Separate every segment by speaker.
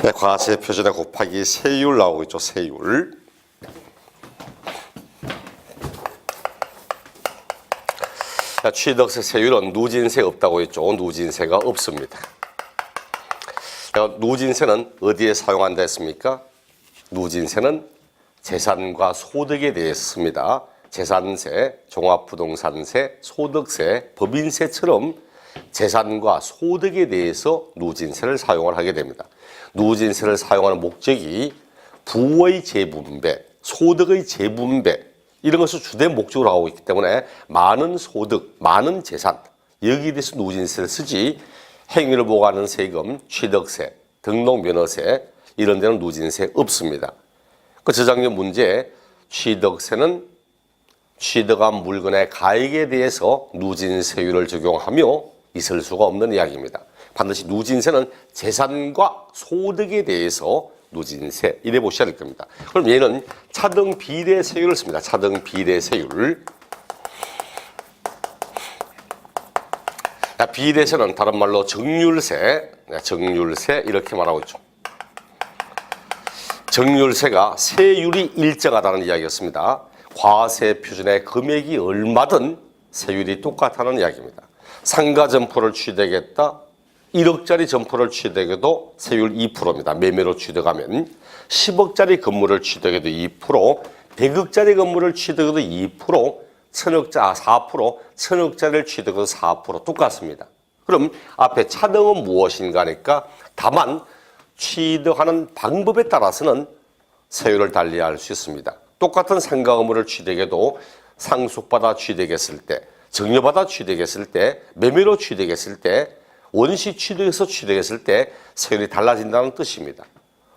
Speaker 1: 네, 과세 표준에 곱하기 세율 나오고 있죠. 세율. 취득세 세율은 누진세 없다고 했죠. 누진세가 없습니다. 누진세는 어디에 사용한다 했습니까? 누진세는 재산과 소득에 대해서 씁니다. 재산세, 종합부동산세, 소득세, 법인세처럼 재산과 소득에 대해서 누진세를 사용을 하게 됩니다. 누진세를 사용하는 목적이 부의 재분배, 소득의 재분배 이런 것을 주된 목적으로 하고 있기 때문에 많은 소득, 많은 재산 여기에 대해서 누진세를 쓰지 행위를 보고하는 세금, 취득세, 등록면허세 이런 데는 누진세 없습니다. 그 저작년 문제 취득세는 취득한 물건의 가액에 대해서 누진세율을 적용하며 있을 수가 없는 이야기입니다. 반드시 누진세는 재산과 소득에 대해서 누진세 이래 보셔야 될 겁니다. 그럼 얘는 차등 비례세율을 씁니다. 차등 비례세율. 비례세는 다른 말로 정률세, 정률세 이렇게 말하고 있죠. 정률세가 세율이 일정하다는 이야기였습니다. 과세 표준의 금액이 얼마든 세율이 똑같다는 이야기입니다. 상가 점포를 취득했다. 1억짜리 점포를 취득해도 세율 2%입니다. 매매로 취득하면 10억짜리 건물을 취득해도 2%, 100억짜리 건물을 취득해도 2%, 4%, 1000억짜리를 취득해도 4% 똑같습니다. 그럼 앞에 차등은 무엇인가 하니까 다만 취득하는 방법에 따라서는 세율을 달리할 수 있습니다. 똑같은 상가 건물을 취득해도 상속받아 취득했을 때, 증여받아 취득했을 때, 매매로 취득했을 때, 원시 취득해서 취득했을 때 세율이 달라진다는 뜻입니다.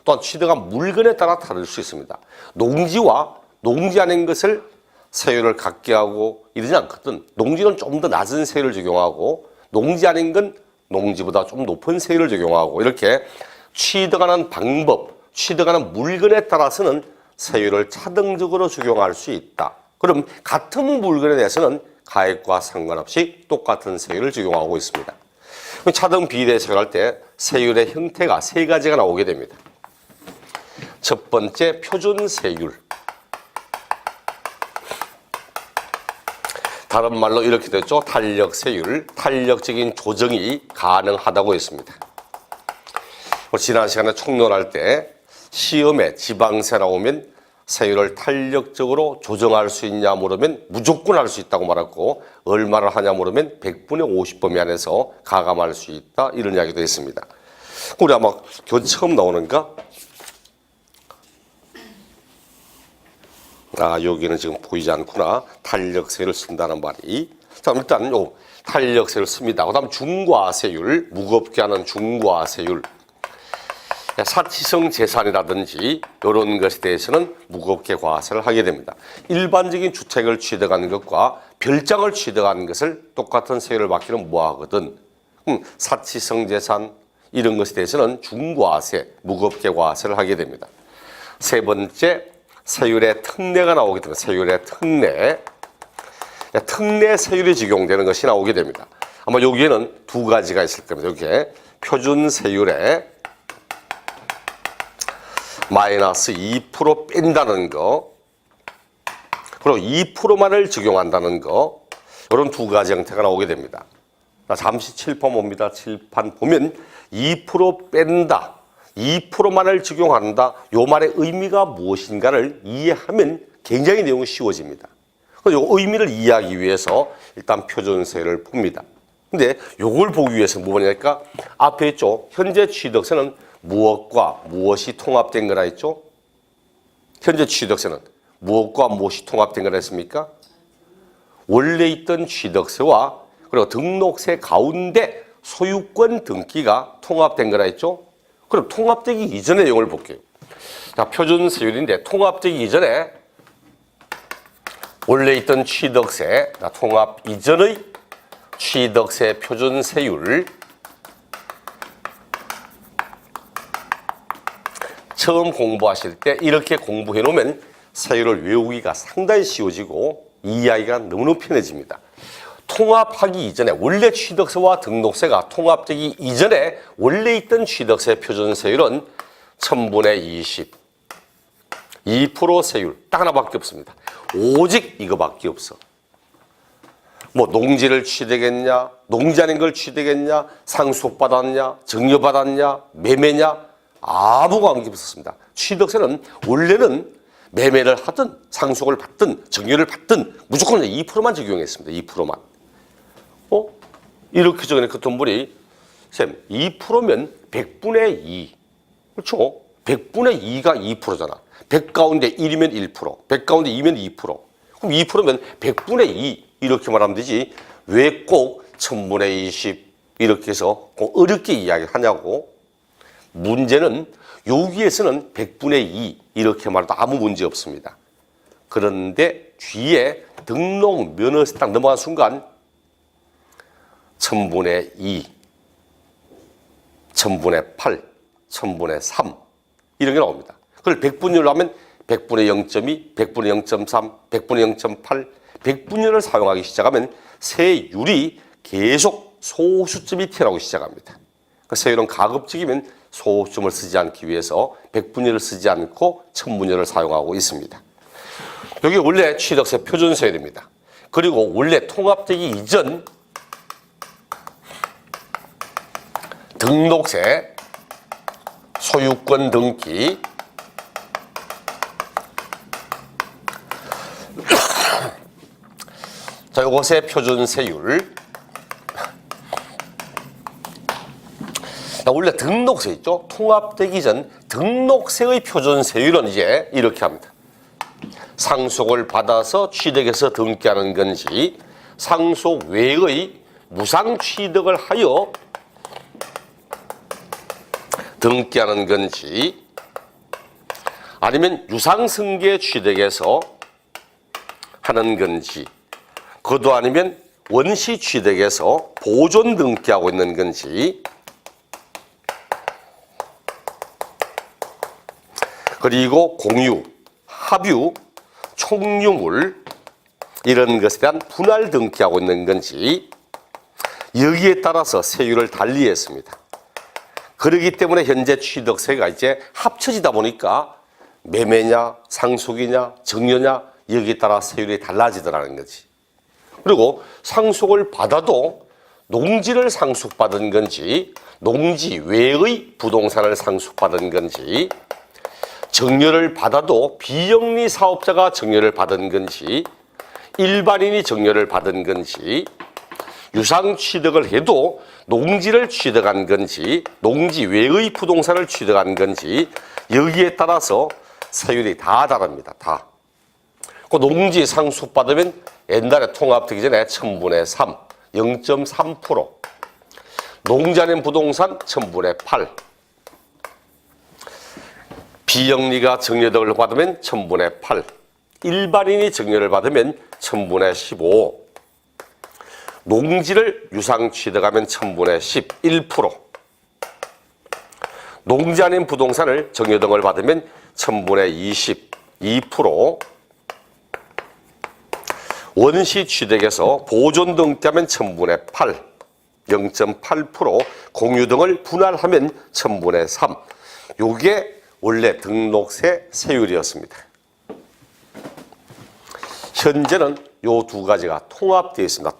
Speaker 1: 또한 취득한 물건에 따라 다를 수 있습니다. 농지와 농지 아닌 것을 세율을 같게 하고 이러지 않거든. 농지는 좀 더 낮은 세율을 적용하고 농지 아닌 건 농지보다 좀 높은 세율을 적용하고 이렇게 취득하는 방법, 취득하는 물건에 따라서는 세율을 차등적으로 적용할 수 있다. 그럼 같은 물건에 대해서는 가액과 상관없이 똑같은 세율을 적용하고 있습니다. 차등 비례세율 할 때 세율의 형태가 세 가지가 나오게 됩니다. 첫 번째 표준세율. 다른 말로 이렇게 됐죠. 탄력세율, 탄력적인 조정이 가능하다고 했습니다. 지난 시간에 총론할 때 시험에 지방세 나오면 세율을 탄력적으로 조정할 수 있냐 물으면 무조건 할 수 있다고 말했고 얼마를 하냐 물으면 100분의 50 범위 안에서 가감할 수 있다 이런 이야기도 했습니다. 우리 아마 교재 처음 나오는가? 여기는 지금 보이지 않구나. 탄력세율을 쓴다는 말이. 자, 일단 요 탄력세율을 씁니다. 그 다음 중과세율, 무겁게 하는 중과세율. 사치성 재산이라든지 이런 것에 대해서는 무겁게 과세를 하게 됩니다. 일반적인 주택을 취득한 것과 별장을 취득한 것을 똑같은 세율을 받기는 뭐하거든. 사치성 재산 이런 것에 대해서는 중과세, 무겁게 과세를 하게 됩니다. 세 번째, 세율의 특례가 나오게 됩니다. 세율의 특례. 특례 세율이 적용되는 것이 나오게 됩니다. 아마 여기에는 두 가지가 있을 겁니다. 여기에 표준 세율에 마이너스 2% 뺀다는 거, 그리고 2%만을 적용한다는 거, 이런 두 가지 형태가 나오게 됩니다. 잠시 칠판 봅니다. 칠판 보면 2% 뺀다, 2%만을 적용한다, 요 말의 의미가 무엇인가를 이해하면 굉장히 내용이 쉬워집니다. 그래서 이 의미를 이해하기 위해서 일단 표준세율을 봅니다. 근데 요걸 보기 위해서 뭐냐니까 앞에 있죠. 현재 취득세는 무엇과 무엇이 통합된 거라 했죠? 현재 취득세는 무엇과 무엇이 통합된 거라 했습니까? 원래 있던 취득세와 그리고 등록세 가운데 소유권 등기가 통합된 거라 했죠? 그럼 통합되기 이전의 내용을 볼게요. 자, 표준세율인데 통합되기 이전에 원래 있던 취득세, 통합 이전의 취득세 표준세율 처음 공부하실 때 이렇게 공부해 놓으면 세율을 외우기가 상당히 쉬워지고 이해하기가 너무너무 편해집니다. 통합하기 이전에 원래 취득세와 등록세가 통합되기 이전에 원래 있던 취득세 표준세율은 1000분의 20. 2% 세율. 딱 하나밖에 없습니다. 오직 이거밖에 없어. 뭐 농지를 취득했냐, 농지 아닌 걸 취득했냐, 상속받았냐, 증여받았냐, 매매냐, 아무 관계 없었습니다. 취득세는 원래는 매매를 하든 상속을 받든 증여를 받든 무조건 2%만 적용했습니다. 2%만. 이렇게 적용해 돈벌이 쌤 2%면 100분의 2. 그렇죠? 100분의 2가 2%잖아. 100 가운데 1이면 1%, 100 가운데 2면 2%. 그럼 2%면 100분의 2 이렇게 말하면 되지. 왜 꼭 1000분의 20 이렇게 해서 꼭 어렵게 이야기하냐고. 문제는 여기에서는 100분의 2 이렇게 말해도 아무 문제 없습니다. 그런데 뒤에 등록 면허세 딱 넘어간 순간 1000분의 2, 1000분의 8, 1000분의 3 이런 게 나옵니다. 그걸 100분율로 하면 100분의 0.2, 100분의 0.3, 100분의 0.8, 100분율을 사용하기 시작하면 세율이 계속 소수점이 튀어나오기 시작합니다. 그 세율은 가급적이면 소수점을 쓰지 않기 위해서 100분율을 쓰지 않고 1000분율을 사용하고 있습니다. 여기 원래 취득세 표준세율입니다. 그리고 원래 통합되기 이전 등록세, 소유권 등기, 자, 요것의 표준세율. 원래 등록세 있죠? 통합되기 전 등록세의 표준세율은 이제 이렇게 합니다. 상속을 받아서 취득해서 등기하는 건지, 상속 외의 무상 취득을 하여 등기하는 건지, 아니면 유상승계 취득해서 하는 건지, 그것도 아니면 원시 취득해서 보존 등기하고 있는 건지, 그리고 공유, 합유, 총유물 이런 것에 대한 분할 등기하고 있는 건지 여기에 따라서 세율을 달리했습니다. 그렇기 때문에 현재 취득세가 이제 합쳐지다 보니까 매매냐, 상속이냐, 증여냐 여기에 따라 세율이 달라지더라는 거지. 그리고 상속을 받아도 농지를 상속받은 건지, 농지 외의 부동산을 상속받은 건지, 증여를 받아도 비영리 사업자가 증여를 받은 건지, 일반인이 증여를 받은 건지, 유상 취득을 해도 농지를 취득한 건지, 농지 외의 부동산을 취득한 건지 여기에 따라서 세율이 다 다릅니다. 다. 그 농지 상속받으면 옛날에 통합되기 전에 1000분의 3, 0.3%, 농지 아닌 부동산 1000분의 8, 비영리가 증여 등을 받으면 1000분의 8, 일반인이 증여를 받으면 1000분의 15, 농지를 유상 취득하면 1000분의 10, 1%, 농지 아닌 부동산을 증여 등을 받으면 1000분의 20, 2%, 원시 취득해서 보존 등기하면 1000분의 8, 0.8%, 공유 등을 분할하면 1000분의 3. 요게 원래 등록세 세율이었습니다. 현재는 요 두 가지가 통합되어 있습니다.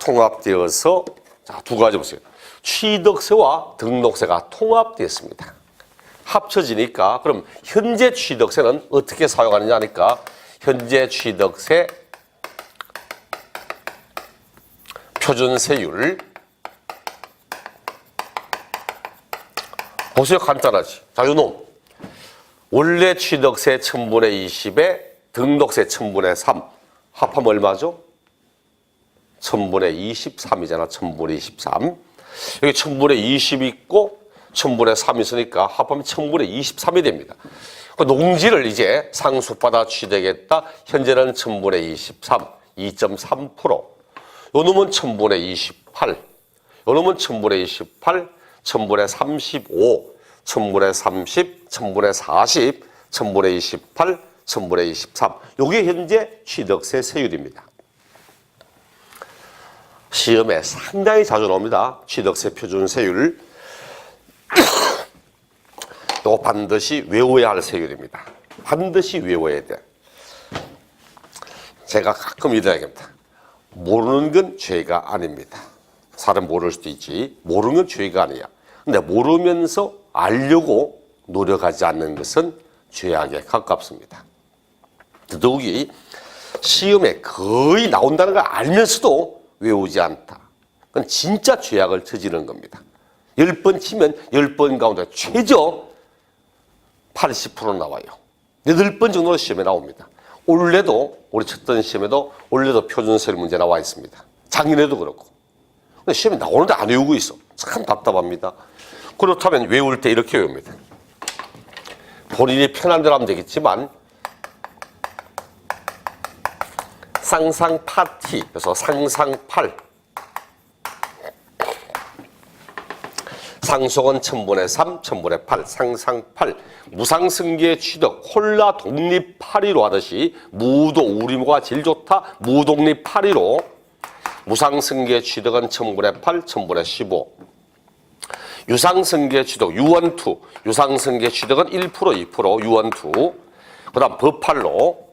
Speaker 1: 통합되어서 자, 두 가지 보세요. 취득세와 등록세가 통합되어 있습니다. 합쳐지니까 그럼 현재 취득세는 어떻게 사용하느냐 하니까 현재 취득세 표준세율 보세요. 간단하지. 자, 요놈 원래 취득세 1000분의 20에 등록세 1000분의 3 합하면 얼마죠? 1000분의 23이잖아. 1000분의 23. 여기 1000분의 20 있고 1000분의 3 있으니까 합하면 1000분의 23이 됩니다. 그 농지를 이제 상속받아 취득했다. 현재는 1000분의 23, 2.3%. 요 놈은 1000분의 28. 요 놈은 1000분의 28, 1000분의 35, 1000분의 30, 1000분의 40, 1000분의 28, 1000분의 23. 요게 현재 취득세 세율입니다. 시험에 상당히 자주 나옵니다. 취득세 표준세율. 요거 반드시 외워야 할 세율입니다. 반드시 외워야 돼. 제가 가끔 이런 얘기합니다. 모르는 건 죄가 아닙니다. 사람 모를 수도 있지. 모르는 건 죄가 아니야. 근데 모르면서 알려고 노력하지 않는 것은 죄악에 가깝습니다. 더더욱이 시험에 거의 나온다는 걸 알면서도 외우지 않다. 그건 진짜 죄악을 저지르는 겁니다. 10번 치면 10번 가운데 최저 80% 나와요. 8번 정도 시험에 나옵니다. 올해도 우리 쳤던 시험에도 올해도 표준세율 문제 나와 있습니다. 작년에도 그렇고. 근데 시험에 나오는데 안 외우고 있어. 참 답답합니다. 그렇다면 외울 때 이렇게 외웁니다. 본인이 편한 대로 하면 되겠지만 상상 파티, 그래서 상상팔, 상속은 1000분의 3, 1000분의 8, 상상팔, 무상승계 취득, 홀라 독립파리로 하듯이 무도 우리모가 제일 좋다, 무독립파리로 무상승계 취득은 1000분의 8, 1000분의 15, 유상승계 취득, 유언투, 유상승계 취득은 1%, 2%, 유언투, 그 다음 버팔로,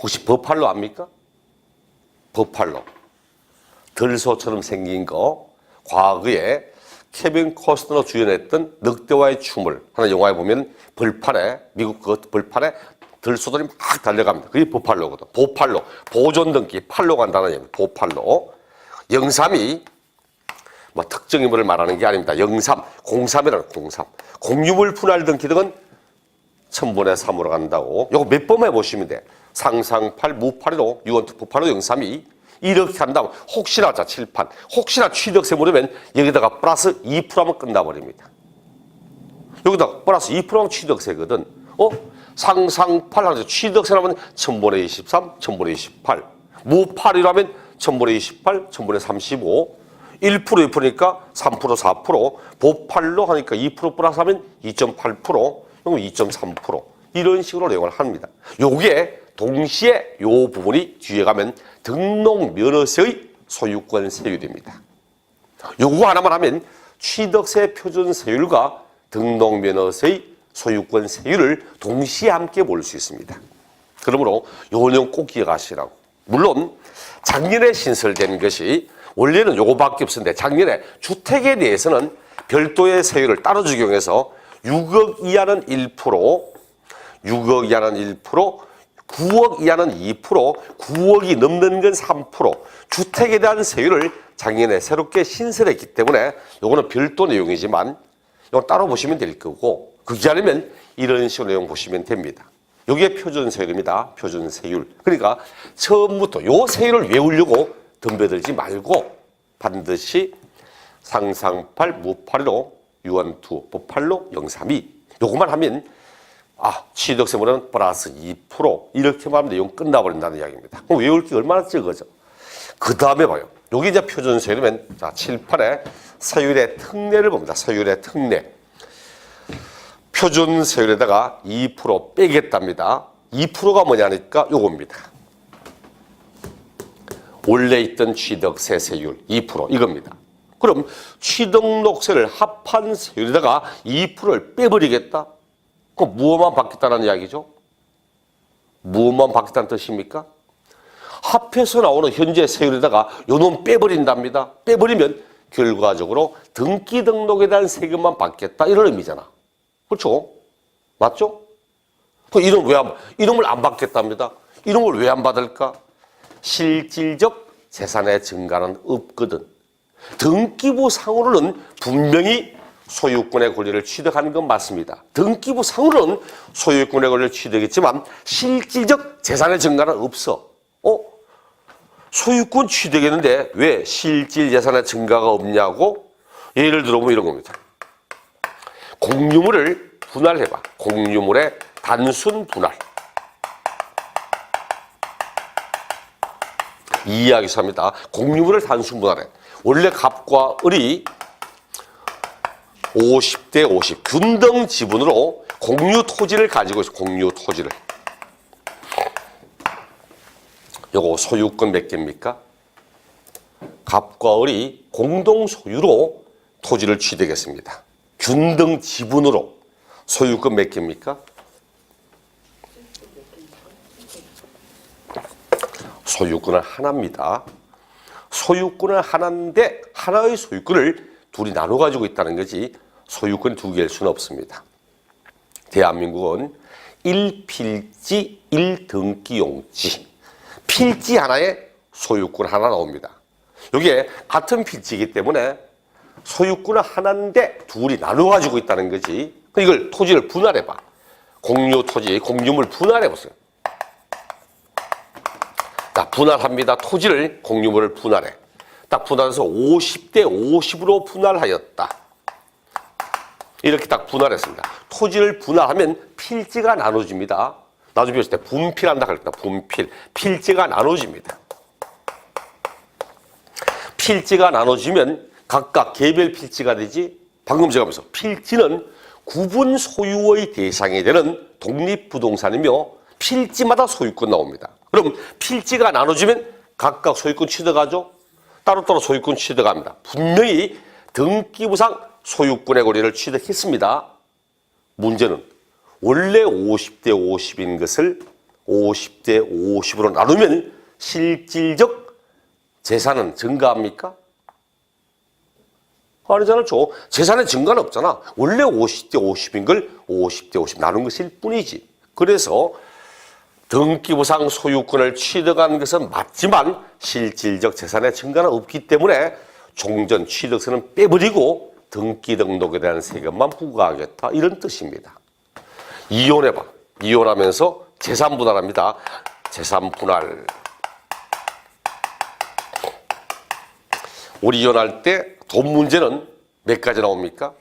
Speaker 1: 혹시 버팔로 압니까? 버팔로. 들소처럼 생긴 거, 과거에 케빈 코스너 주연했던 늑대와의 춤을 하는 영화에 보면 벌판에, 미국 그 벌판에 들소들이 막 달려갑니다. 그게 버팔로거든. 보팔로, 보존등기, 팔로 간다는 얘기입니다. 보팔로. 영삼이 뭐 특정 인물을 말하는 게 아닙니다. 영삼, 03이라는 03. 공유물 분할 등기 등은 1000분의 3으로 간다고. 요거 몇 번 해보시면 돼. 상상팔, 무팔로, 유언투, 부팔로, 영삼이 이렇게 한다면 혹시나 자 칠판 혹시나 취득세 물으면 여기다가 플러스 2% 하면 끝나버립니다. 여기다 플러스 2%하면 취득세거든. 상상팔 하면서 취득세 하면 1000분의 23, 1000분의 28. 무팔이라면 1000분의 28, 1000분의 35. 1%, 2%니까 3%, 4%. 보팔로 하니까 2% 플러스 하면 2.8%, 그럼 2.3%. 이런 식으로 내용을 합니다. 요게 동시에 요 부분이 뒤에 가면 등록면허세의 소유권 세율입니다. 요거 하나만 하면 취득세 표준 세율과 등록면허세의 소유권 세율을 동시에 함께 볼 수 있습니다. 그러므로 요 내용 꼭 기억하시라고. 물론 작년에 신설된 것이 원래는 요거밖에 없었는데 작년에 주택에 대해서는 별도의 세율을 따로 적용해서 6억 이하는 1%, 6억 이하는 1%, 9억 이하는 2%, 9억이 넘는 건 3%, 주택에 대한 세율을 작년에 새롭게 신설했기 때문에 이거는 별도 내용이지만 이거 따로 보시면 될 거고, 그게 아니면 이런 식으로 내용 보시면 됩니다. 이게 표준세율입니다. 표준세율. 그러니까 처음부터 이 세율을 외우려고 덤벼들지 말고 반드시 상상팔, 무팔로, 유언투, 보팔로, 영삼이 요것만 하면 취득세물은 플러스 2% 이렇게만 하면 내용 끝나버린다는 이야기입니다. 그럼 외울 게 얼마나 적어져. 그 다음에 봐요. 여기 이제 표준세율이면 자 칠판에 세율의 특례를 봅니다. 세율의 특례. 표준세율에다가 2% 빼겠답니다. 2%가 뭐냐니까 요겁니다. 원래 있던 취득세 세율 2% 이겁니다. 그럼 취등록세를 합한 세율에다가 2%를 빼버리겠다? 그럼 무엇만 받겠다는 이야기죠? 무엇만 받겠다는 뜻입니까? 합해서 나오는 현재 세율에다가 요놈 빼버린답니다. 빼버리면 결과적으로 등기 등록에 대한 세금만 받겠다 이런 의미잖아. 그렇죠? 맞죠? 이놈을 안 받겠답니다. 이놈을 왜 안 받을까? 실질적 재산의 증가는 없거든. 등기부 상으로는 분명히 소유권의 권리를 취득하는 건 맞습니다. 등기부 상으로는 소유권의 권리를 취득했지만 실질적 재산의 증가는 없어. 소유권 취득했는데 왜 실질 재산의 증가가 없냐고? 예를 들어보면 이런 겁니다. 공유물을 분할해봐. 공유물의 단순 분할. 이 이야기에서 합니다. 공유물을 단순 분할해. 원래 갑과 을이 50대 50 균등 지분으로 공유 토지를 가지고 있어. 공유 토지를. 요거 소유권 몇 개입니까? 갑과 을이 공동 소유로 토지를 취득했습니다. 균등 지분으로 소유권 몇 개입니까? 소유권은 하나입니다. 소유권은 하나인데 하나의 소유권을 둘이 나눠 가지고 있다는 거지 소유권이 두 개일 수는 없습니다. 대한민국은 1필지 1등기용지, 필지 하나에 소유권 하나 나옵니다. 이게 같은 필지이기 때문에 소유권은 하나인데 둘이 나눠 가지고 있다는 거지. 이걸 토지를 분할해 봐. 공유 토지, 공유물 분할해 보세요. 자, 분할합니다. 토지를, 공유물을 분할해. 딱 분할해서 50대 50으로 분할하였다. 이렇게 딱 분할했습니다. 토지를 분할하면 필지가 나눠집니다. 나중에 배웠을 때 분필한다 그랬다. 분필. 필지가 나눠집니다. 필지가 나눠지면 각각 개별 필지가 되지. 방금 제가 말해서 필지는 구분 소유의 대상이 되는 독립부동산이며 필지마다 소유권 나옵니다. 그럼 필지가 나눠지면 각각 소유권 취득하죠. 따로따로 소유권 취득합니다. 분명히 등기부상 소유권의 권리를 취득했습니다. 문제는 원래 50대 50인 것을 50대 50으로 나누면 실질적 재산은 증가합니까? 아니잖아요. 재산의 증가는 없잖아. 원래 50대 50인 걸 50대 50 나눈 것일 뿐이지. 그래서 등기부상 소유권을 취득한 것은 맞지만 실질적 재산의 증가는 없기 때문에 종전 취득세는 빼버리고 등기 등록에 대한 세금만 부과하겠다. 이런 뜻입니다. 이혼해봐. 이혼하면서 재산 분할합니다. 재산 분할. 우리 이혼할 때 돈 문제는 몇 가지 나옵니까?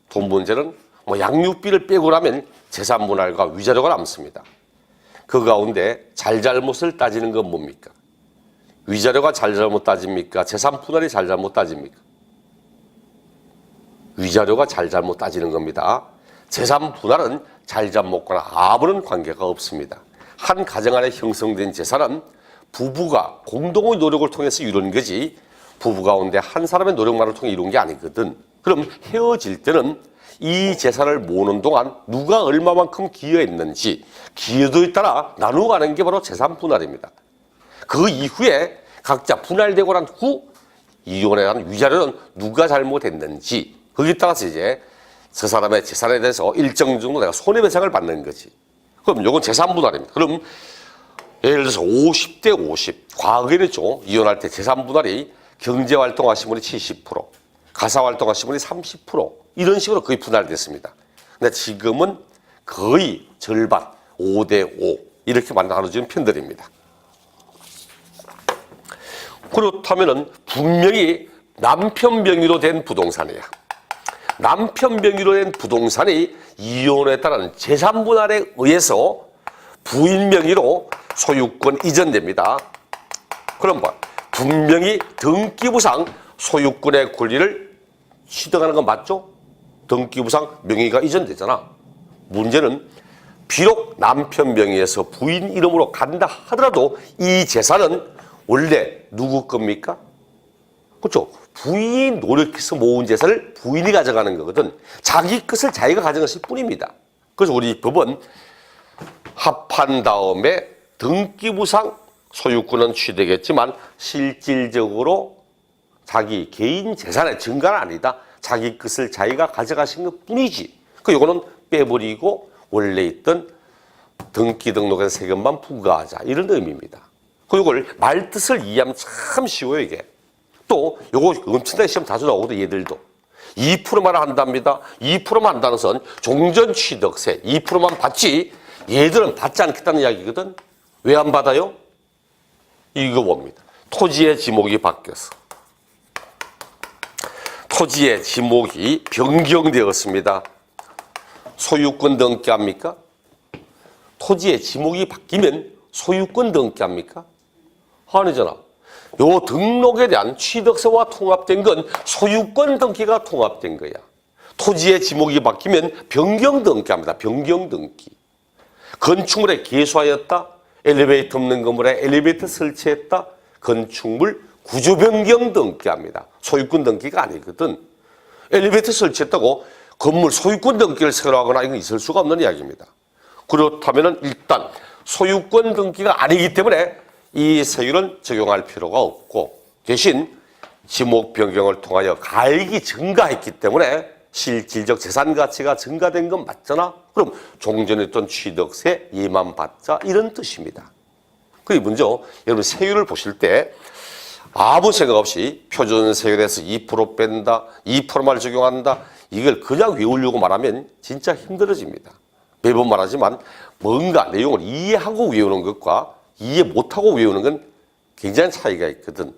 Speaker 1: 돈 문제는 양육비를 빼고 나면 재산 분할과 위자료가 남습니다. 그 가운데 잘잘못을 따지는 건 뭡니까? 위자료가 잘잘못 따집니까? 재산 분할이 잘잘못 따집니까? 위자료가 잘잘못 따지는 겁니다. 재산 분할은 잘잘못과는 아무런 관계가 없습니다. 한 가정 안에 형성된 재산은 부부가 공동의 노력을 통해서 이룬 거지 부부 가운데 한 사람의 노력만을 통해 이룬 게 아니거든. 그럼 헤어질 때는 이 재산을 모으는 동안 누가 얼마만큼 기여했는지 기여도에 따라 나누어가는 게 바로 재산 분할입니다. 그 이후에 각자 분할되고 난 후 이혼에 대한 위자료는 누가 잘못했는지 거기에 따라서 이제 저 사람의 재산에 대해서 일정 정도 내가 손해배상을 받는 거지. 그럼 이건 재산 분할입니다. 그럼 예를 들어서 50대 50 과거에는 이혼할 때 재산 분할이 경제활동 하신 분이 70%, 가사활동 하신 분이 30% 이런 식으로 거의 분할됐습니다. 근데 지금은 거의 절반 5대 5 이렇게 나눠지는 편들입니다. 그렇다면은 분명히 남편 명의로 된 부동산이야. 남편 명의로 된 부동산이 이혼에 따른 재산 분할에 의해서 부인 명의로 소유권 이전됩니다. 그럼 분명히 등기부상 소유권의 권리를 취득하는 건 맞죠? 등기부상 명의가 이전되잖아. 문제는 비록 남편 명의에서 부인 이름으로 간다 하더라도 이 재산은 원래 누구 겁니까? 그렇죠? 부인이 노력해서 모은 재산을 부인이 가져가는 거거든. 자기 것을 자기가 가져갔을 뿐입니다. 그래서 우리 법은 합한 다음에 등기부상 소유권은 취득했지만 실질적으로 자기 개인 재산의 증가는 아니다. 자기 것을 자기가 가져가신 것 뿐이지. 이거는 빼버리고 원래 있던 등기 등록에서 세금만 부과하자. 이런 의미입니다. 이걸 말뜻을 이해하면 참 쉬워요, 이게. 또 요거 엄청나게 시험 자주 나오거든, 얘들도. 2%만 한답니다. 2%만 한다는 건 종전 취득세 2%만 받지 얘들은 받지 않겠다는 이야기거든. 왜 안 받아요? 이거 봅니다. 토지의 지목이 바뀌었어. 토지의 지목이 변경되었습니다. 소유권 등기합니까? 토지의 지목이 바뀌면 소유권 등기합니까? 아니잖아. 요 등록에 대한 취득세와 통합된 건 소유권 등기가 통합된 거야. 토지의 지목이 바뀌면 변경 등기합니다. 변경 등기. 건축물에 개수하였다. 엘리베이터 없는 건물에 엘리베이터 설치했다. 건축물 구조 변경 등기합니다. 소유권 등기가 아니거든. 엘리베이터 설치했다고 건물 소유권 등기를 새로 하거나 이건 있을 수가 없는 이야기입니다. 그렇다면 일단 소유권 등기가 아니기 때문에 이 세율은 적용할 필요가 없고 대신 지목 변경을 통하여 가액이 증가했기 때문에 실질적 재산 가치가 증가된 건 맞잖아. 그럼 종전에 있던 취득세 예만 받자 이런 뜻입니다. 그게 먼저 여러분 세율을 보실 때 아무 생각 없이 표준 세율에서 2% 뺀다, 2%만 적용한다 이걸 그냥 외우려고 말하면 진짜 힘들어집니다. 매번 말하지만 뭔가 내용을 이해하고 외우는 것과 이해 못하고 외우는 건 굉장히 차이가 있거든.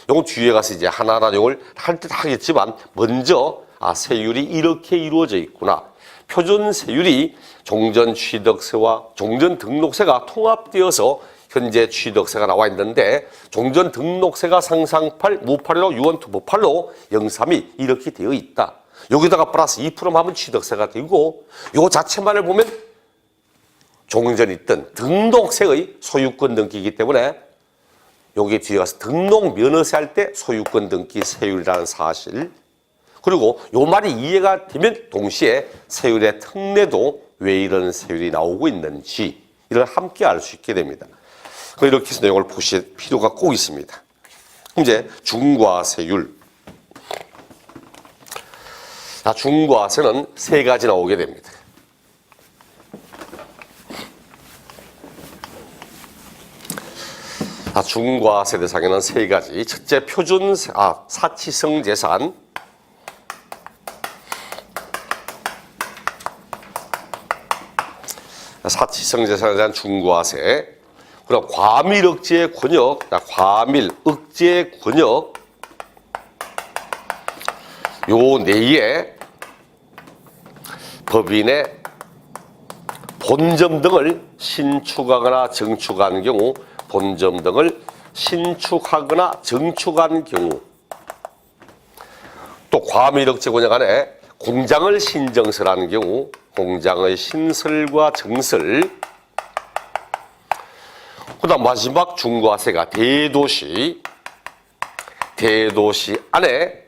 Speaker 1: 이건 뒤에 가서 이제 하나하나 내용을 할 듯 하겠지만 먼저 세율이 이렇게 이루어져 있구나. 표준 세율이 종전 취득세와 종전 등록세가 통합되어서 현재 취득세가 나와 있는데 종전 등록세가 상상팔, 무팔로, 유언투부팔로 032 이렇게 되어 있다. 여기다가 플러스 2%만 하면 취득세가 되고 요 자체만을 보면 종전에 있던 등록세의 소유권 등기이기 때문에 여기 뒤에 가서 등록 면허세 할 때 소유권 등기 세율이라는 사실 그리고 요 말이 이해가 되면 동시에 세율의 특례도 왜 이런 세율이 나오고 있는지 이를 함께 알 수 있게 됩니다. 이렇게 해서 내용을 보실 필요가 꼭 있습니다. 이제 중과세율. 중과세는 세 가지 나오게 됩니다. 중과세 대상에는 세 가지. 첫째 표준 사치성 재산. 사치성 재산에 대한 중과세. 그럼 과밀 억제 권역, 과밀 억제 권역 요 내에 법인의 본점 등을 신축하거나 증축한 경우 본점 등을 신축하거나 증축한 경우 또 과밀 억제 권역 안에 공장을 신정설한 경우 공장의 신설과 증설 그 다음 마지막 중과세가 대도시 안에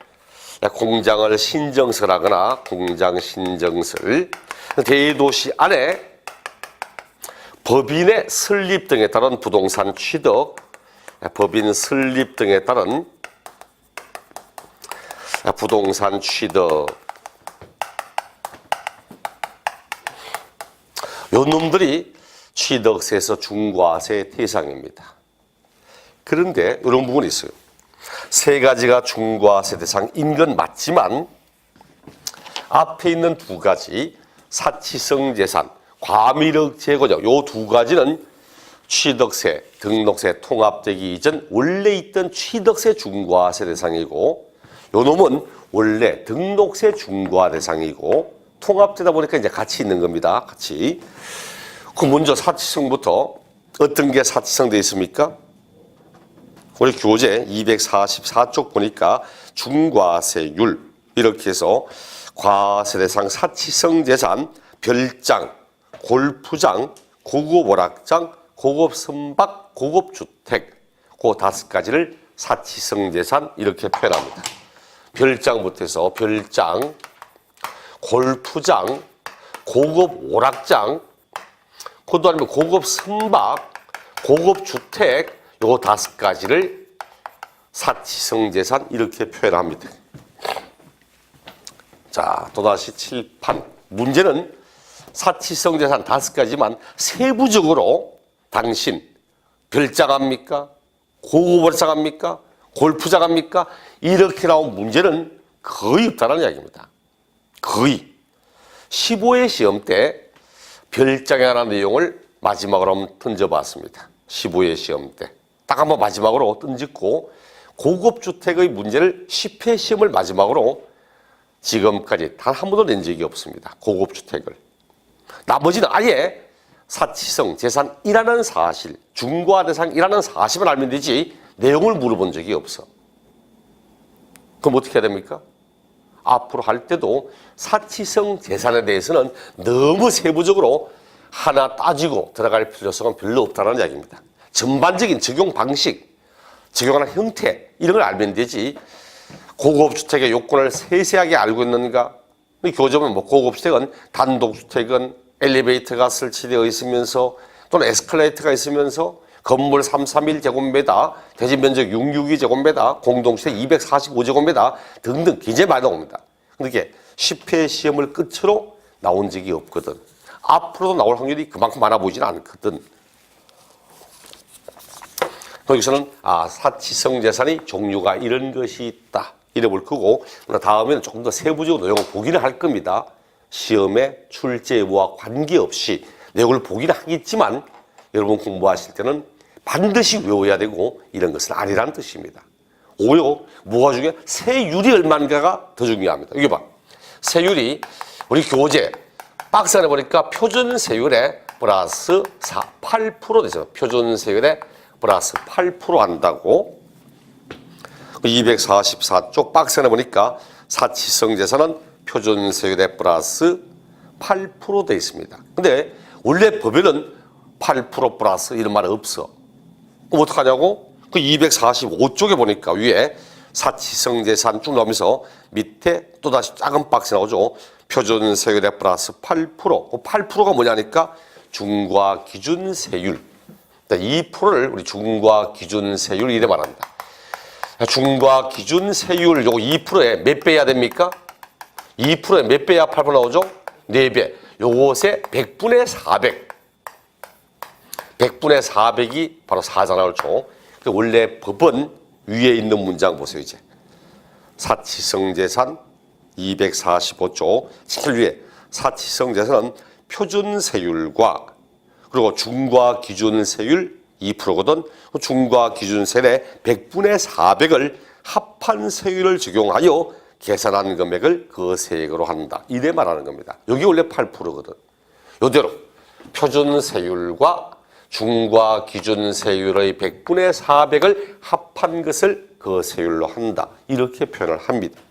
Speaker 1: 공장을 신정설하거나 공장 신정설 대도시 안에 법인의 설립 등에 따른 부동산 취득 법인 설립 등에 따른 부동산 취득 요 놈들이 취득세에서 중과세 대상입니다. 그런데 이런 부분이 있어요. 세 가지가 중과세 대상인 건 맞지만 앞에 있는 두 가지 사치성 재산, 과밀억 제거적 요 두 가지는 취득세, 등록세 통합되기 이전 원래 있던 취득세 중과세 대상이고 요 놈은 원래 등록세 중과 대상이고 통합되다 보니까 이제 같이 있는 겁니다. 같이. 그 먼저 사치성부터 어떤 게 사치성 되어 있습니까? 우리 교재 244쪽 보니까 중과세율 이렇게 해서 과세 대상 사치성 재산, 별장, 골프장, 고급 오락장, 고급 선박, 고급 주택 그 다섯 가지를 사치성 재산 이렇게 표현합니다. 별장부터 해서 별장, 골프장, 고급 오락장 그것도 아니면 고급 선박, 고급 주택 요 다섯 가지를 사치성 재산 이렇게 표현합니다. 자, 또다시 칠판. 문제는 사치성 재산 다섯 가지만 세부적으로 당신 별장 합니까? 고급 오락장 합니까? 골프장 합니까? 이렇게 나온 문제는 거의 없다는 이야기입니다. 거의. 15회 시험 때 별장에 관한 내용을 마지막으로 한번 던져봤습니다. 15회 시험 때. 딱 한번 마지막으로 던졌고 고급주택의 문제를 10회 시험을 마지막으로 지금까지 단 한 번도 낸 적이 없습니다. 고급주택을. 나머지는 아예 사치성 재산이라는 사실, 중과대상이라는 사실만 알면 되지 내용을 물어본 적이 없어. 그럼 어떻게 해야 됩니까? 앞으로 할 때도 사치성 재산에 대해서는 너무 세부적으로 하나 따지고 들어갈 필요성은 별로 없다는 이야기입니다. 전반적인 적용 방식, 적용하는 형태 이런 걸 알면 되지 고급 주택의 요건을 세세하게 알고 있는가? 교정은 뭐 고급 주택은 단독 주택은 엘리베이터가 설치되어 있으면서 또는 에스컬레이터가 있으면서 건물 331제곱미터, 대지 면적 662제곱미터, 공동주택 245제곱미터 등등 굉장히 많이 나옵니다. 그렇게 10회 시험을 끝으로 나온 적이 없거든. 앞으로도 나올 확률이 그만큼 많아 보이지는 않거든. 여기서는 사치성 재산이 종류가 이런 것이 있다. 이래 볼 거고, 다음에는 조금 더 세부적으로 내용을 보기는 할 겁니다. 시험의 출제 여부와 관계없이 내용을 보기는 하겠지만 여러분 공부하실 때는 반드시 외워야 되고 이런 것은 아니라는 뜻입니다. 오히려 뭐가 중요해? 세율이 얼마인가가 더 중요합니다. 이게 봐. 세율이 우리 교재 박스 안에 보니까 표준 세율에 플러스 8% 되죠. 표준 세율에 플러스 8% 한다고. 244쪽 박스 안에 보니까 사치성 재산은 표준 세율에 플러스 8% 되어 있습니다. 근데 원래 법에는 8% 플러스 이런 말은 없어. 그럼 어떡하냐고? 그 245쪽에 보니까 위에 사치성 재산 쭉 나오면서 밑에 또다시 작은 박스 나오죠. 표준 세율에 플러스 8%. 그 8%가 뭐냐니까 중과 기준 세율. 2%를 우리 중과 기준 세율 이래 말합니다. 중과 기준 세율 요거 2%에 몇 배 해야 됩니까? 2%에 몇 배 해야 8% 나오죠? 4배. 요것에 100분의 400. 100분의 400이 바로 4자 나오죠. 원래 법은 위에 있는 문장 보세요, 이제. 사치성 재산 245조 제일 위에 사치성 재산은 표준 세율과 그리고 중과 기준 세율 2%거든. 중과 기준 세율의 100분의 400을 합한 세율을 적용하여 계산한 금액을 그 세액으로 한다. 이래 말하는 겁니다. 여기 원래 8%거든. 이대로 표준 세율과 중과 기준 세율의 100분의 400을 합한 것을 그 세율로 한다. 이렇게 표현을 합니다.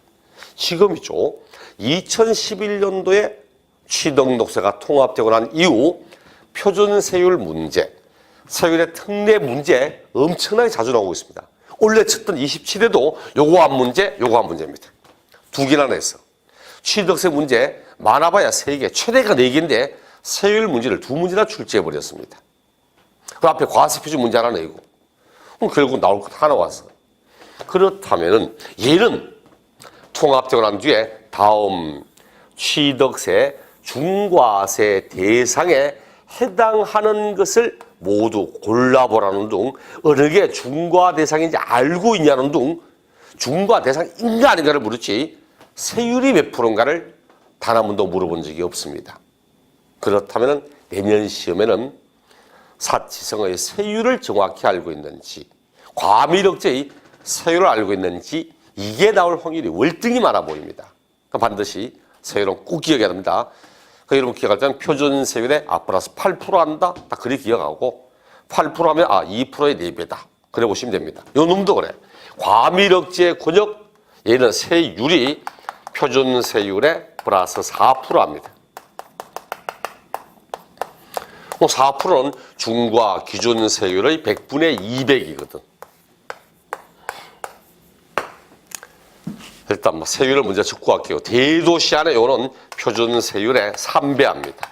Speaker 1: 지금이죠. 2011년도에 취등록세가 통합되고 난 이후 표준 세율 문제, 세율의 특례 문제 엄청나게 자주 나오고 있습니다. 원래 쳤던 27회도 요거 한 문제, 요거 한 문제입니다. 두 개나 냈어. 취득세 문제 많아봐야 3개, 최대가 4개인데 세율 문제를 2문제나 출제해버렸습니다. 그 앞에 과세표준 문제 하나 내고 그럼 결국 나올 것 하나 왔어. 그렇다면은 얘는 통합되고 난 뒤에 다음 취득세 중과세 대상에 해당하는 것을 모두 골라보라는 등 어느 게 중과 대상인지 알고 있냐는 등 중과 대상인가 아닌가를 물었지 세율이 몇 프로인가를 단 한 번도 물어본 적이 없습니다. 그렇다면 내년 시험에는 사치성의 세율을 정확히 알고 있는지 과밀억제의 세율을 알고 있는지 이게 나올 확률이 월등히 많아 보입니다. 그러니까 반드시 세율은 꼭 기억해야 됩니다. 그 여러분 기억할 때는 표준 세율에 플러스 8% 한다. 딱 그리 기억하고 8% 하면 2%의 4배다. 그래 보시면 됩니다. 요 놈도 그래. 과밀억제 권역 얘는 세율이 표준 세율에 플러스 4% 합니다. 4%는 중과 기준 세율의 100분의 200이거든. 일단 세율을 먼저 적고 갈게요. 대도시 안에 요는 표준 세율의 3배 합니다.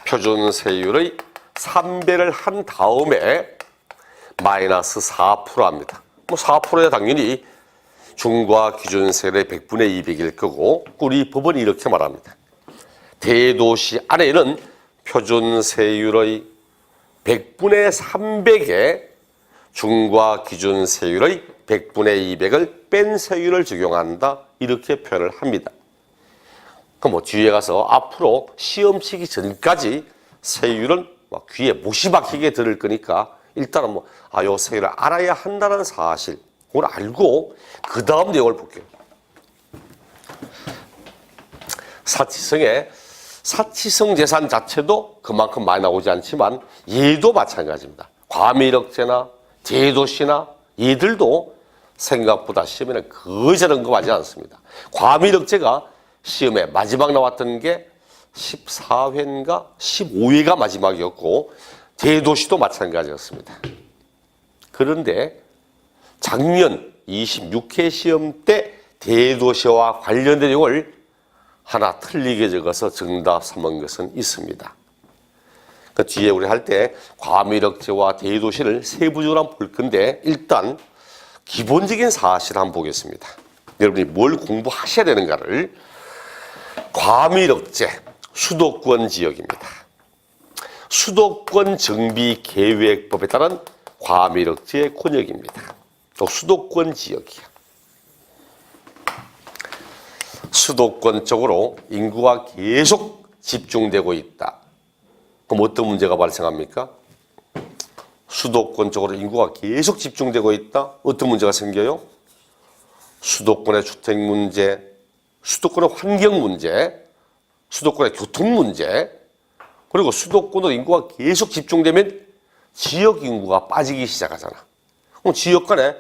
Speaker 1: 표준 세율의 3배를 한 다음에 마이너스 4% 합니다. 4%야 당연히 중과 기준 세율의 100분의 200일 거고 우리 법은 이렇게 말합니다. 대도시 안에는 표준 세율의 100분의 300에 중과 기준 세율의 100분의 200을 뺀 세율을 적용한다. 이렇게 표현을 합니다. 그럼 뒤에 가서 앞으로 시험 치기 전까지 세율은 귀에 못이 박히게 들을 거니까 일단은 요 세율을 알아야 한다는 사실 그걸 알고 그 다음 내용을 볼게요. 사치성 재산 자체도 그만큼 많이 나오지 않지만 얘도 마찬가지입니다. 과밀억제나 대도시나 얘들도 생각보다 시험에는 거의 저런 거 하지 않습니다. 과밀억제가 시험에 마지막 나왔던 게 14회인가 15회가 마지막이었고 대도시도 마찬가지였습니다. 그런데 작년 26회 시험 때 대도시와 관련된 내용을 하나 틀리게 적어서 정답 삼은 것은 있습니다. 그 뒤에 우리 할 때 과밀억제와 대도시를 세부적으로 한번 볼 건데 일단 기본적인 사실 한번 보겠습니다. 여러분이 뭘 공부하셔야 되는가를. 과밀억제, 수도권 지역입니다. 수도권 정비 계획법에 따른 과밀억제 권역입니다. 또 수도권 지역이야. 수도권 쪽으로 인구가 계속 집중되고 있다. 그럼 어떤 문제가 발생합니까? 수도권 쪽으로 인구가 계속 집중되고 있다. 어떤 문제가 생겨요? 수도권의 주택 문제, 수도권의 환경 문제, 수도권의 교통 문제, 그리고 수도권으로 인구가 계속 집중되면 지역 인구가 빠지기 시작하잖아. 그럼 지역 간에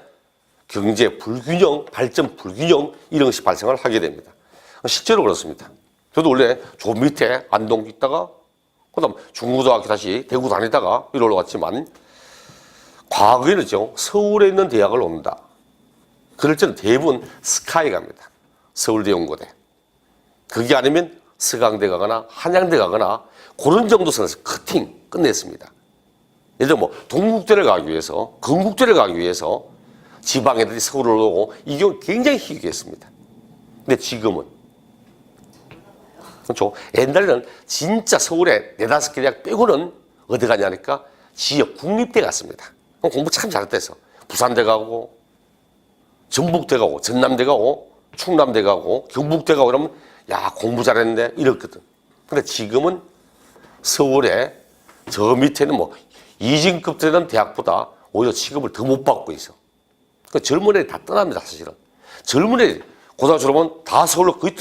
Speaker 1: 경제 불균형, 발전 불균형 이런 것이 발생을 하게 됩니다. 실제로 그렇습니다. 저도 원래 저 밑에 안동 있다가 그다음 중고등학교 다시 대구 다니다가 이리 올라왔지만 과거에는요 서울에 있는 대학을 온다. 그럴 때는 대부분 스카이 갑니다. 서울대 연고대. 그게 아니면 서강대 가거나 한양대 가거나 그런 정도 선에서 커팅 끝냈습니다. 예를 들어 뭐 동국대를 가기 위해서 건국대를 가기 위해서 지방 애들이 서울을 오고 이 경우 굉장히 희귀했습니다. 근데 지금은 그렇죠. 옛날에는 진짜 서울에 4-5개 대학 빼고는 어디 가냐니까 지역 국립대 갔습니다. 공부 참 잘했다 해서 부산대 가고 전북대 가고 전남대 가고 충남대 가고 경북대 가고 그러면 야 공부 잘했는데 이랬거든. 근데 지금은 서울에 저 밑에는 뭐 이진급 되는 대학보다 오히려 취급을 더 못 받고 있어. 그 젊은 애들이 다 떠납니다 사실은. 젊은 애들이 고등학교 졸업하면 다 서울로 거의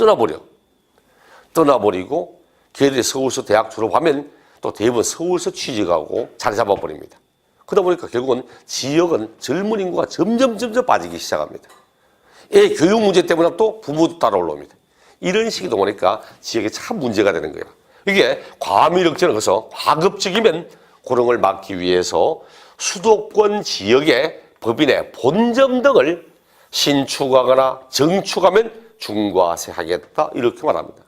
Speaker 1: 떠나버리고 걔들이 서울서 대학 졸업하면 또 대부분 서울서 취직하고 자리 잡아버립니다. 그러다 보니까 결국은 지역은 젊은 인구가 점점 빠지기 시작합니다. 애 교육 문제 때문에 또 부부도 따라 올라옵니다. 이런 식이다 보니까 지역에 참 문제가 되는 거예요. 이게 과밀억제는 그래서 과급적이면 그런 걸 막기 위해서 수도권 지역의 법인의 본점 등을 신축하거나 정축하면 중과세하겠다 이렇게 말합니다.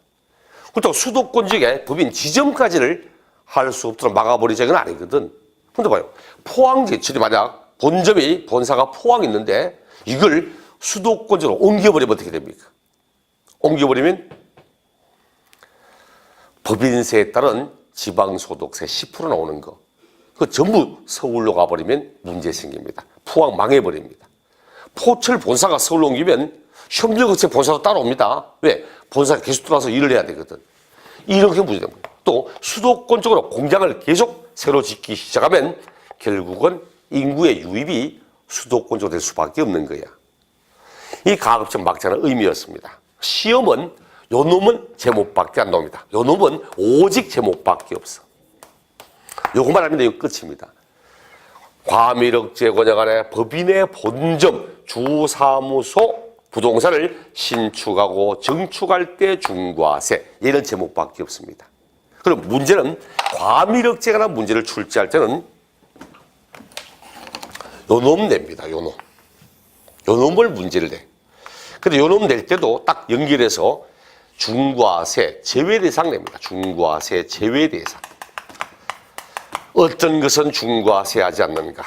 Speaker 1: 그렇다고 수도권 지역의 법인 지점까지를 할 수 없도록 막아버리자는 건 아니거든. 근데 봐요. 포항제철이 만약 본사가 포항에 있는데 이걸 수도권으로 옮겨버리면 어떻게 됩니까? 옮겨버리면 법인세에 따른 지방소득세 10% 나오는 거. 그거 전부 서울로 가버리면 문제 생깁니다. 포항 망해버립니다. 포철 본사가 서울로 옮기면 협력업체 본사도 따라옵니다. 왜? 본사가 계속 들어와서 일을 해야 되거든. 이렇게 문제된 거예요. 또 수도권 쪽으로 공장을 계속 새로 짓기 시작하면 결국은 인구의 유입이 수도권 쪽으로 될 수밖에 없는 거야. 이 가급적 막자는 의미였습니다. 시험은 요 놈은 제목밖에 안 나옵니다. 요 놈은 오직 제목밖에 없어. 요것만 하면 이거 끝입니다. 과밀억제 권역 안에 법인의 본점, 주사무소, 부동산을 신축하고 정축할 때 중과세. 얘는 제목밖에 없습니다. 그럼 문제는 과밀억제가 관한 문제를 출제할 때는 요 놈 냅니다. 요 놈. 요 놈을 문제를 내. 근데 요 놈 낼 때도 딱 연결해서 중과세 제외 대상 냅니다. 중과세 제외 대상. 어떤 것은 중과세하지 않는가?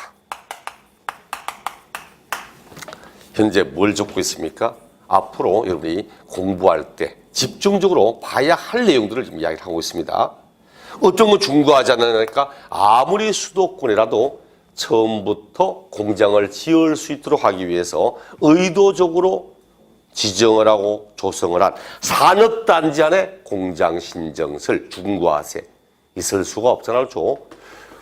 Speaker 1: 현재 뭘 적고 있습니까? 앞으로 여러분이 공부할 때 집중적으로 봐야 할 내용들을 지금 이야기를 하고 있습니다. 어떤 거 중과하지 않으니까 아무리 수도권이라도 처음부터 공장을 지을 수 있도록 하기 위해서 의도적으로 지정을 하고 조성을 한 산업단지 안에 공장 신정설 중과세 있을 수가 없잖아요.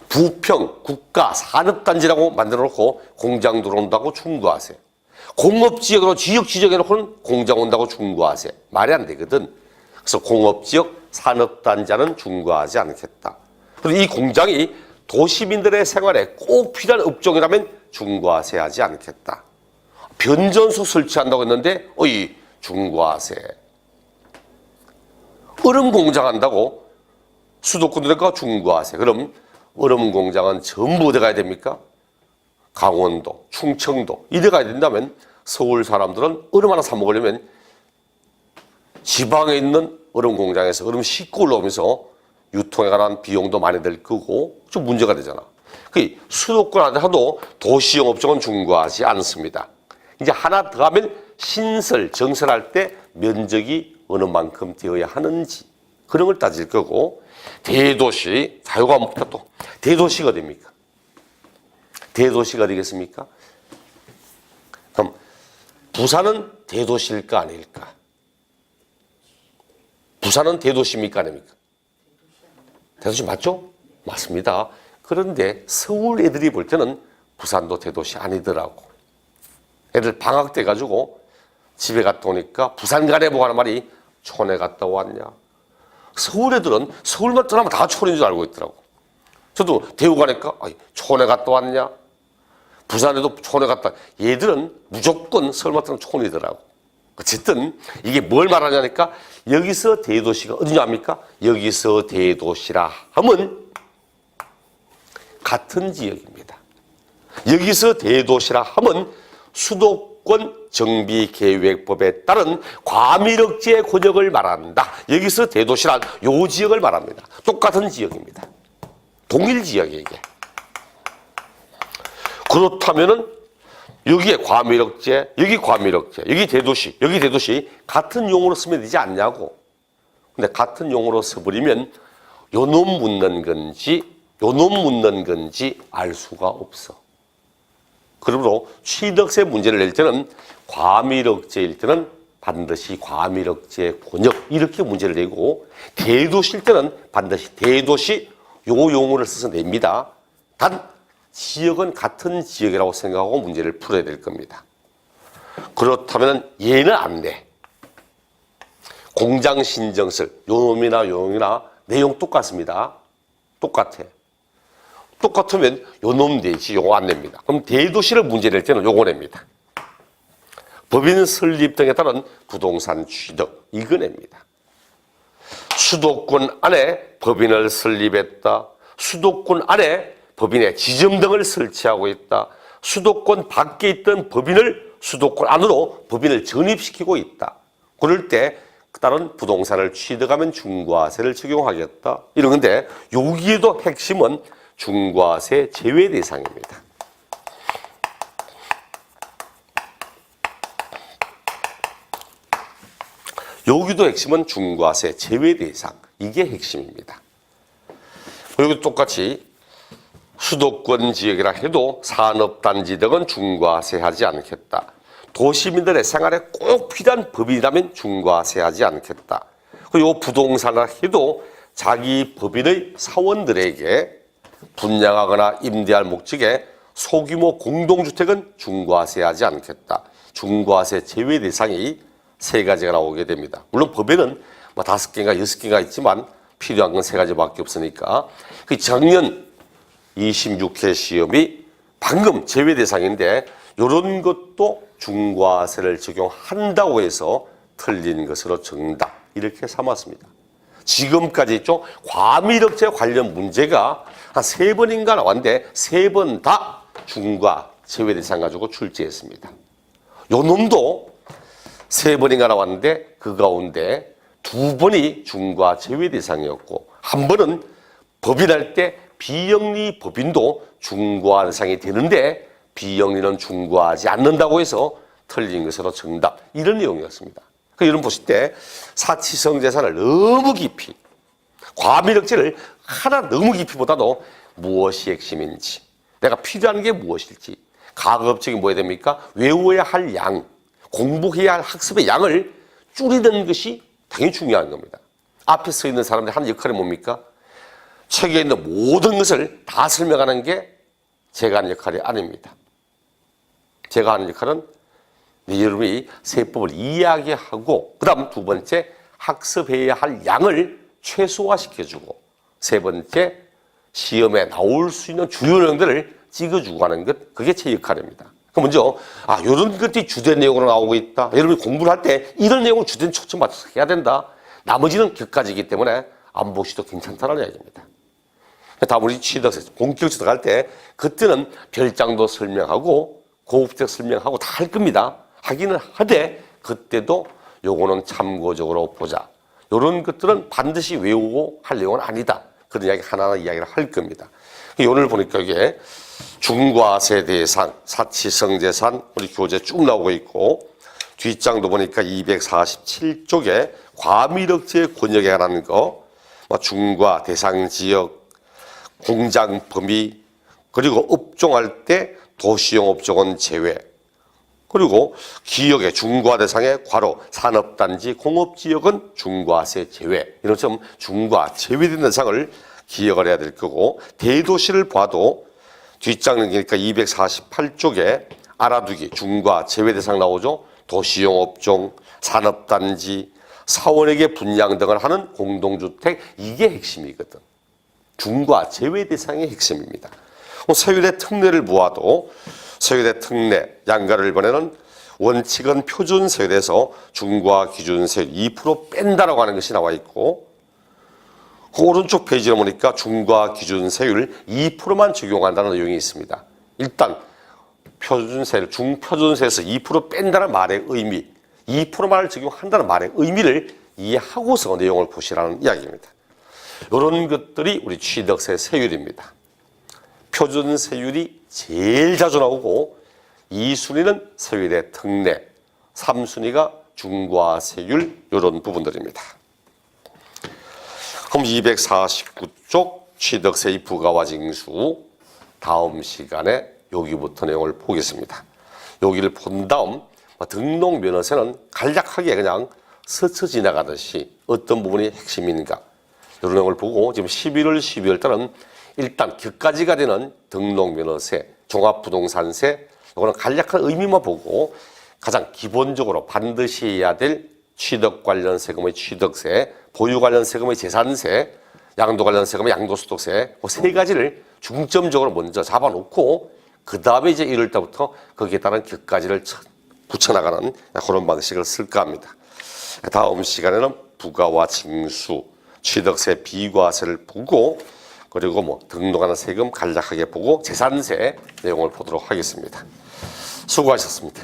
Speaker 1: 부평 국가 산업단지라고 만들어 놓고 공장 들어온다고 중과세. 공업지역으로 지역 지정해놓고는 공장 온다고 중과세. 말이 안 되거든. 그래서 공업지역 산업단지는 중과하지 않겠다. 그리고 이 공장이 도시민들의 생활에 꼭 필요한 업종이라면 중과세하지 않겠다. 변전소 설치한다고 했는데 어이 중과세. 얼음 공장 한다고 수도권이니까 중과세. 그럼 얼음 공장은 전부 어디 가야 됩니까? 강원도, 충청도 이래 가야 된다면 서울 사람들은 얼음 하나 사 먹으려면 지방에 있는 얼음 공장에서 얼음 싣고 올라오면서 유통에 관한 비용도 많이 들 거고 좀 문제가 되잖아. 그 수도권 안에 하도 도시 영업종은 중과하지 않습니다. 이제 하나 더 하면 신설, 정설할 때 면적이 어느 만큼 되어야 하는지 그런 걸 따질 거고, 대도시, 자유가 뭡니까 또? 대도시가 됩니까? 대도시가 되겠습니까? 그럼 부산은 대도시일까 아닐까? 부산은 대도시입니까 아닙니까? 대도시 맞죠? 맞습니다. 그런데 서울 애들이 볼 때는 부산도 대도시 아니더라고. 애들 방학 때 가지고 집에 갔다 오니까 부산 가래보고 하는 말이 촌에 갔다 왔냐. 서울 애들은 서울만 떠나면 다 촌인 줄 알고 있더라고. 저도 대구 가니까 촌에 갔다 왔냐. 부산에도 촌에 갔다. 얘들은 무조건 서울만 떠나면 촌이더라고. 어쨌든 이게 뭘 말하냐니까 여기서 대도시가 어디냐 합니까? 여기서 대도시라 하면 같은 지역입니다. 여기서 대도시라 하면 수도권 정비계획법에 따른 과밀억제 권역을 말한다. 여기서 대도시란 요 지역을 말합니다. 똑같은 지역입니다. 동일 지역이에요, 이게. 그렇다면은 여기에 과밀억제, 여기 과밀억제, 여기 대도시 같은 용어로 쓰면 되지 않냐고. 근데 같은 용어로 써버리면 요놈 묻는 건지 요놈 묻는 건지 알 수가 없어. 그러므로 취득세 문제를 낼 때는 과밀억제일 때는 반드시 과밀억제 권역 이렇게 문제를 내고, 대도시일 때는 반드시 대도시 요 용어를 써서 냅니다. 단 지역은 같은 지역이라고 생각하고 문제를 풀어야 될 겁니다. 그렇다면 얘는 안 내. 공장신정설 요놈이나 요놈이나 내용 똑같습니다. 똑같아. 똑같으면 요놈 내지 요거 안 냅니다. 그럼 대도시를 문제 낼 때는 요거 냅니다. 법인 설립 등에 따른 부동산 취득 이거 냅니다. 수도권 안에 법인을 설립했다. 수도권 안에 법인의 지점 등을 설치하고 있다. 수도권 밖에 있던 법인을 수도권 안으로 법인을 전입시키고 있다. 그럴 때 다른 부동산을 취득하면 중과세를 적용하겠다. 이런 건데 여기에도 핵심은 중과세 제외 대상입니다. 여기도 핵심은 중과세 제외 대상. 이게 핵심입니다. 여기도 똑같이 수도권 지역이라 해도 산업단지 등은 중과세하지 않겠다. 도시민들의 생활에 꼭 필요한 법인이라면 중과세하지 않겠다. 그리고 부동산을 해도 자기 법인의 사원들에게 분양하거나 임대할 목적의 소규모 공동주택은 중과세하지 않겠다. 중과세 제외 대상이 세 가지가 나오게 됩니다. 물론 법에는 5개인가 6개가 있지만 필요한 건 3가지밖에 없으니까. 그 작년 26회 시험이 방금 제외 대상인데 이런 것도 중과세를 적용한다고 해서 틀린 것으로 정답 이렇게 삼았습니다. 지금까지 있죠. 과밀억제 관련 문제가 한 3번인가 나왔는데 3번 다 중과 제외 대상 가지고 출제했습니다. 요 놈도 3번인가 나왔는데 그 가운데 2번이 중과 제외 대상이었고, 한 번은 법인할 때 비영리 법인도 중과 대상이 되는데 비영리는 중과하지 않는다고 해서 틀린 것으로 정답 이런 내용이었습니다. 그 여러분 보실 때 사치성 재산을 너무 깊이 과밀억제를 하나 너무 깊이보다도 무엇이 핵심인지, 내가 필요한 게 무엇일지, 가급적이 뭐 해야 됩니까? 외워야 할 양, 공부해야 할 학습의 양을 줄이는 것이 당연히 중요한 겁니다. 앞에 서 있는 사람들이 하는 역할이 뭡니까? 책에 있는 모든 것을 다 설명하는 게 제가 하는 역할이 아닙니다. 제가 하는 역할은 여러분이 세법을 이야기하고, 그 다음 2번째 학습해야 할 양을 최소화시켜주고, 3번째 시험에 나올 수 있는 주요 내용들을 찍어주고 하는 것, 그게 제 역할입니다. 그럼 먼저 이런 것들이 주된 내용으로 나오고 있다. 여러분이 공부를 할 때 이런 내용을 주된 초점 맞춰서 해야 된다. 나머지는 격가지이기 때문에 안 보셔도 괜찮다는 이야기입니다. 다음 우리 취득세, 본격 취득할 때 그때는 별장도 설명하고 고급적 설명하고 다 할 겁니다. 하기는 하되 그때도 요거는 참고적으로 보자. 이런 것들은 반드시 외우고 할 내용은 아니다. 그런 이야기 하나하나 이야기를 할 겁니다. 오늘 보니까 이게 중과세 대상, 사치성재산 우리 교재 쭉 나오고 있고 뒷장도 보니까 247쪽에 과밀억제 권역에 관한 거, 중과 대상 지역, 공장 범위, 그리고 업종할 때 도시용 업종은 제외, 그리고 기역의 중과 대상의 괄호 산업단지 공업지역은 중과세 제외, 이런 좀 중과 제외된 대상을 기억을 해야 될 거고, 대도시를 봐도 뒷장은 그러니까 248쪽에 알아두기 중과 제외 대상 나오죠. 도시용 업종, 산업단지, 사원에게 분양 등을 하는 공동주택, 이게 핵심이거든. 중과 제외 대상의 핵심입니다. 세율의 특례를 보아도 세율의 특례, 양가를 이번에는 원칙은 표준 세율에서 중과 기준 세율 2% 뺀다라고 하는 것이 나와 있고, 그 오른쪽 페이지를 보니까 중과 기준 세율 2%만 적용한다는 내용이 있습니다. 일단 표준 세율, 중표준세에서 2% 뺀다는 말의 의미, 2%만을 적용한다는 말의 의미를 이해하고서 내용을 보시라는 이야기입니다. 이런 것들이 우리 취득세 세율입니다. 표준 세율이 제일 자주 나오고 2순위는 세율의 특례, 3순위가 중과세율, 이런 부분들입니다. 그럼 249쪽 취득세의 부가와 징수, 다음 시간에 여기부터 내용을 보겠습니다. 여기를 본 다음 등록면허세는 간략하게 그냥 스쳐 지나가듯이 어떤 부분이 핵심인가, 이런 내용을 보고 지금 11월, 12월 달은 일단 격가지가 되는 등록면허세, 종합부동산세, 이거는 간략한 의미만 보고 가장 기본적으로 반드시 해야 될 취득 관련 세금의 취득세, 보유 관련 세금의 재산세, 양도 관련 세금의 양도소득세, 그 세 가지를 중점적으로 먼저 잡아놓고 그 다음에 이제 1월 달부터 거기에 따른 격가지를 붙여나가는 그런 방식을 쓸까 합니다. 다음 시간에는 부가와 징수, 취득세, 비과세를 보고, 그리고 등록하는 세금 간략하게 보고 재산세 내용을 보도록 하겠습니다. 수고하셨습니다.